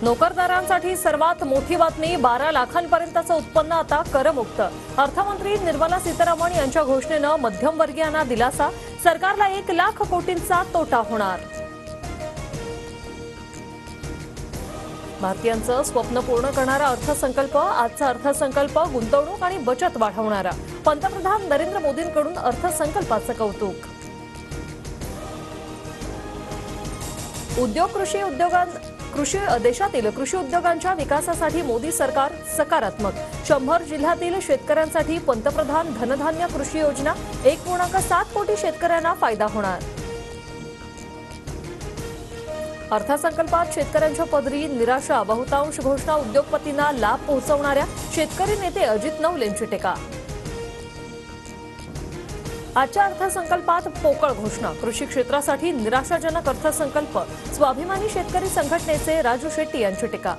नोकरदारांसाठी सर्वात मोठी बातमी, 12 लाखांपर्यंतचं उत्पन्न आता करमुक्त। अर्थमंत्री निर्मला सीतारामन यांच्या घोषणेनं मध्यमवर्गीयांना दिलासा, सरकारला 1 लाख कोटींचा तोटा होणार। भारतीयांचं स्वप्न पूर्ण करणारा अर्थसंकल्प, आजचा अर्थसंकल्प गुंतवणूक आणि बचत वाढवणारा। पंतप्रधान नरेंद्र मोदींकडून अर्थसंकल्पाचं कौतुक। देशातील कृषी उद्योगांच्या विकासासाठी मोदी सरकार सकारात्मक। 100 जिल्ह्यातील शेतकऱ्यांसाठी पंतप्रधान धनधान्य कृषी योजना, 1.7 कोटी शेतकऱ्यांना फायदा होणार। अर्थसंकल्पात शेतकऱ्यांच्या पदरी निराशा, बहुतांश घोषणा उद्योगपतींना लाभ पोहोचवणाऱ्या शेतकरी नेते अजित नवल यांची टीका। आजच्या अर्थसंकल्पात पोकळ घोषणा, कृषी क्षेत्रासाठी निराशाजनक अर्थसंकल्प, स्वाभिमानी शेतकरी संघटनेचे राजू शेट्टी यांची टीका।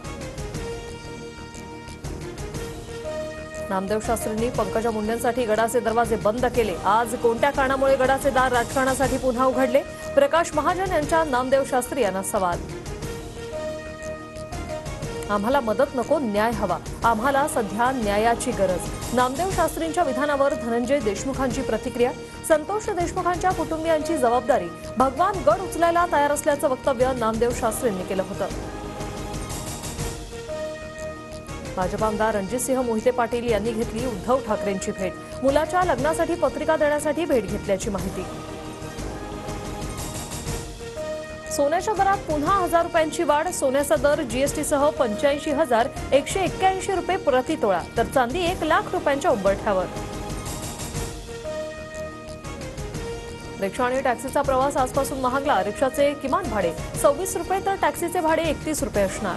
नामदेव शास्त्रींनी पंकजा मुंडेंसाठी गडाचे दरवाजे बंद केले, आज कोणत्या कारणामुळे गडाचे दार राजकारणासाठी पुन्हा उघडले? प्रकाश महाजन यांच्या नामदेव शास्त्री यांना सवाल। आम्हाला मदत नको, न्याय हवा, आम्हाला सध्या न्यायाची गरज। नामदेव शास्त्रींच्या विधानावर धनंजय देशमुखांची प्रतिक्रिया, संतोष देशमुखांच्या कुटुंबियांची जबाबदारी, भगवान गड उचलायला तयार असल्याचं वक्तव्य नामदेव शास्त्रींनी केलं होतं। भाजप आमदार रणजितसिंह मोहिते पाटील यांनी घेतली उद्धव ठाकरेंची भेट, मुलाच्या लग्नासाठी पत्रिका देण्यासाठी भेट घेतल्याची माहिती। सोन्याच्या दरात पुन्हा 1000 रुपयांची वाढ, सोन्याचा दर जीएसटीसह 85,181 रुपये प्रति तोळा, तर चांदी 1 लाख रुपयांच्या उंबरठ्यावर। रिक्षा आणि टॅक्सीचा प्रवास आजपासून महागला, रिक्षाचे किमान भाडे 26 रुपये तर टॅक्सीचे भाडे 31 रुपये असणार।